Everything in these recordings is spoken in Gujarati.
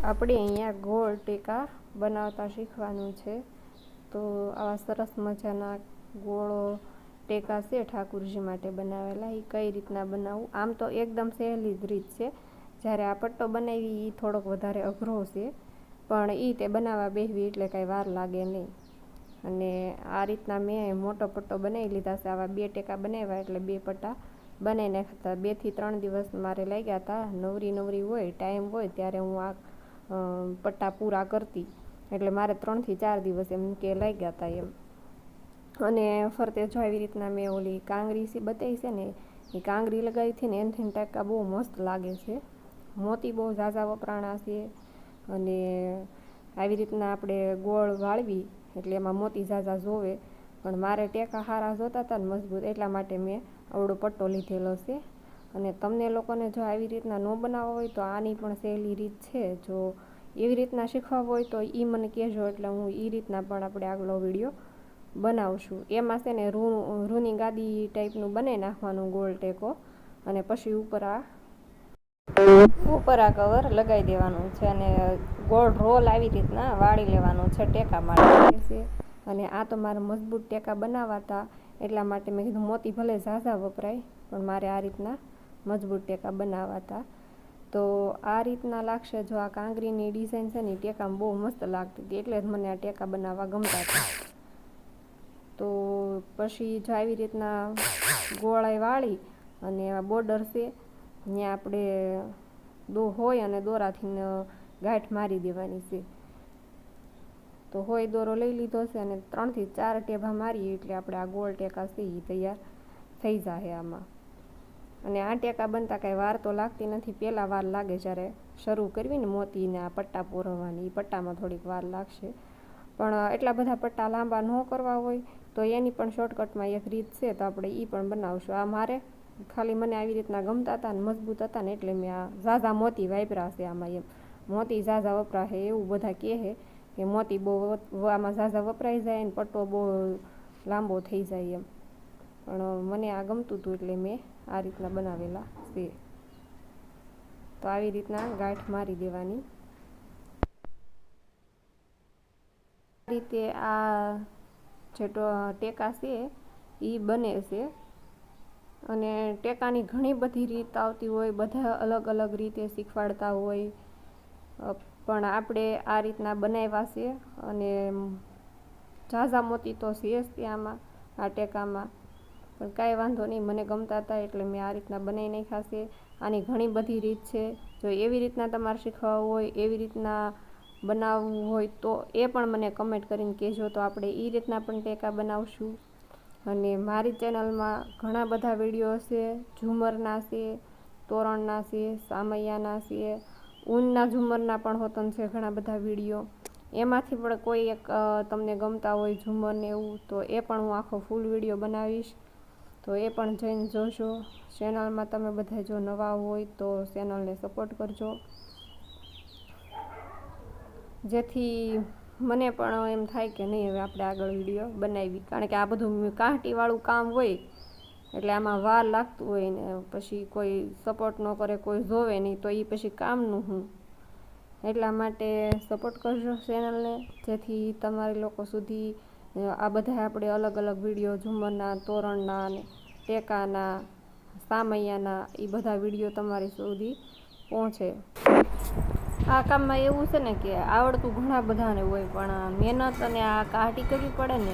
આપણે અહીંયા ગોળ ટેકા બનાવતા શીખવાનું છે। તો આવા સરસ મજાના ગોળો ટેકા છે ઠાકુરજી માટે બનાવેલા। એ કઈ રીતના બનાવવું, આમ તો એકદમ સહેલી જ રીત છે। જ્યારે આ પટ્ટો બનાવી એ થોડોક વધારે અઘરો છે, પણ એ તે બનાવવા બેસવી એટલે કાંઈ વાર લાગે નહીં। અને આ રીતના મેં મોટો પટ્ટો બનાવી લીધા છે। આવા 2 ટેકા બનાવ્યા એટલે 2 પટ્ટા બનાવી નાખ્યા। 2 થી 3 દિવસ મારે લાગ્યા હતા। નવરી હોય, ટાઈમ હોય ત્યારે હું આ પટ્ટા પૂરા કરતી, એટલે મારે 3 થી 4 દિવસ એમ કે લાગ્યા હતા એમ। અને ફરતે જો આવી રીતના મેં ઓલી કાંગરી સી બતાવી છે ને, એ કાંગરી લગાવી હતી ને એનાથી ટાંકા બહુ મસ્ત લાગે છે। મોતી બહુ ઝાઝા વપરાણા છે, અને આવી રીતના આપણે ગોળ વાળવી એટલે એમાં મોતી ઝાઝા જોવે, પણ મારે ટેકા સારા જોતા હતા ને મજબૂત, એટલા માટે મેં આવડો પટ્ટો લીધેલો છે। અને તમને લોકોને જો આવી રીતના ન બનાવવા હોય તો આની પણ સહેલી રીત છે। જો એવી રીતના શીખવા હોય તો એ મને કહેજો, એટલે હું એ રીતના પણ આપણે આગલો વિડીયો બનાવશું। એમાં છે ને રૂની ગાદી ટાઈપનું બનાવી નાખવાનું ગોળ ટેકો, અને પછી ઉપર આ કવર લગાવી દેવાનું છે, અને ગોળ રોલ આવી રીતના વાળી લેવાનું છે ટેકા માટે। અને આ તો મારે મજબૂત ટેકા બનાવવા હતા, એટલા માટે મેં કીધું મોતી ભલે ઝાઝા વપરાય પણ મારે આ રીતના મજબૂત ટેકા બનાવવા હતા। તો આ રીતના લાગશે। જો આ કાંગરીની ડિઝાઇન છે ને ટેકામાં બહુ મસ્ત લાગતી હતી, એટલે જ મને આ ટેકા બનાવવા ગમતા હતા। તો પછી જો આવી રીતના ગોળાઈ વાળી અને આ બોર્ડર છે ત્યાં આપણે હોય અને દોરાથી ગાંઠ મારી દેવાની છે। તો હોય દોરો લઈ લીધો છે, અને 3 થી 4 ટેભા મારીએ એટલે આપણે આ ગોળ ટેકા છે એ તૈયાર થઈ જાય આમાં। અને આ ટેકા બનતા કાંઈ વાર તો લાગતી નથી, પહેલાં વાર લાગે જ્યારે શરૂ કરવી ને મોતીને આ પટ્ટા પૂરવાની, એ પટ્ટામાં થોડીક વાર લાગશે। પણ એટલા બધા પટ્ટા લાંબા ન કરવા હોય તો એની પણ શોર્ટકટમાં એક રીત છે, તો આપણે એ પણ બનાવશું। આ મારે ખાલી મને આવી રીતના ગમતા હતા ને મજબૂત હતા ને એટલે મેં આ ઝાઝા મોતી વાપર્યા છે આમાં એમ। મોતી ઝાઝા વપરાશે એવું બધા કહે કે મોતી બહુ આમાં ઝાઝા વપરાઈ જાય ને પટ્ટો બહુ લાંબો થઈ જાય એમ, પણ મને આ ગમતું હતું એટલે મેં આ રીતના બનાવેલા છે। તો આવી રીતના ગાંઠ મારી દેવાની। આ રીતે આ જે ટેકા છે એ બને છે, અને ટેકાની ઘણી બધી રીત આવતી હોય, બધા અલગ અલગ રીતે શીખવાડતા હોય, પણ આપણે આ રીતના બનાવ્યા છે। અને ઝાઝા મોતી તો છે જ ત્યાંમાં આ ટેકામાં, પણ કાંઈ વાંધો નહીં, મને ગમતા હતા એટલે મેં આ રીતના બનાવી નાખ્યા છે। આની ઘણી બધી રીત છે, જો એવી રીતના તમારે શીખવા હોય, એવી રીતના બનાવવું હોય તો એ પણ મને કમેન્ટ કરીને કહેજો, તો આપણે એ રીતના પણ ટેકા બનાવશું। અને મારી ચેનલમાં ઘણા બધા વિડીયો છે, ઝુમરના છે, તોરણના છે, સામૈયાના છે, ઊનના ઝુમરના પણ હોતન છે ઘણા બધા વિડીયો। એમાંથી પણ કોઈ એક તમને ગમતા હોય ઝુમરને એવું, તો એ પણ હું આખો ફૂલ વિડીયો બનાવીશ, તો એ પણ જઈને જોશો। ચેનલમાં તમે બધા જો નવા હોય તો ચેનલને સપોર્ટ કરજો, જેથી મને પણ એમ થાય કે નહીં હવે આપણે આગળ વિડીયો બનાવી, કારણ કે આ બધું કાંટીવાળું કામ હોય એટલે આમાં વાર લાગતું હોય ને પછી કોઈ સપોર્ટ ન કરે, કોઈ જોવે નહીં તો એ પછી કામનું હું, એટલા માટે સપોર્ટ કરજો ચેનલને, જેથી તમારી લોકો સુધી આ બધા આપણે અલગ અલગ વિડીયો ઝુમરના, તોરણના ને ટેકાના, સામૈયાના એ બધા વિડીયો તમારી સુધી પહોંચે। આ કામમાં એવું છે ને કે આવડતું ઘણા બધાને હોય, પણ મહેનત અને આ કાઢી કરવી પડે ને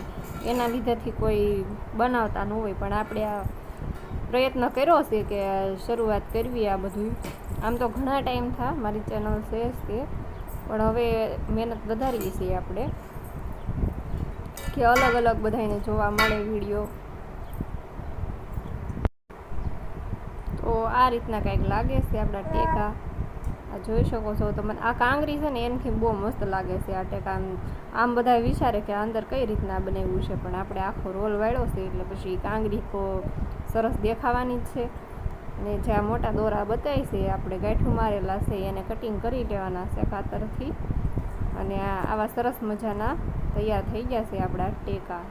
એના લીધેથી કોઈ બનાવતા ન હોય, પણ આપણે આ પ્રયત્ન કર્યો છે કે શરૂઆત કરવી આ બધું। આમ તો ઘણા ટાઈમ થા મારી ચેનલ છે તે, પણ હવે મહેનત વધારીએ છીએ આપણે કે અલગ અલગ બધાને જોવા મળે વિડીયો। તો આ રીતના કંઈક લાગે છે આપણા ટેકા, આ જોઈ શકો છો તમે। આ કાંગરી છે ને એનાથી બહુ મસ્ત લાગે છે આ ટેકા। આમ બધા વિચારે કે અંદર કઈ રીતના બનાવ્યું છે, પણ આપણે આખો રોલ વાળ્યો છે એટલે પછી કાંગરી તો સરસ દેખાવાની જ છે। અને જ્યાં મોટા દોરા બતાવી છે આપણે ગાંઠું મારેલા છે એને કટિંગ કરી લેવાના છે કાતરથી, અને આવા સરસ મજાના તૈયાર થઈ ગયા છે આપણા ટેકા।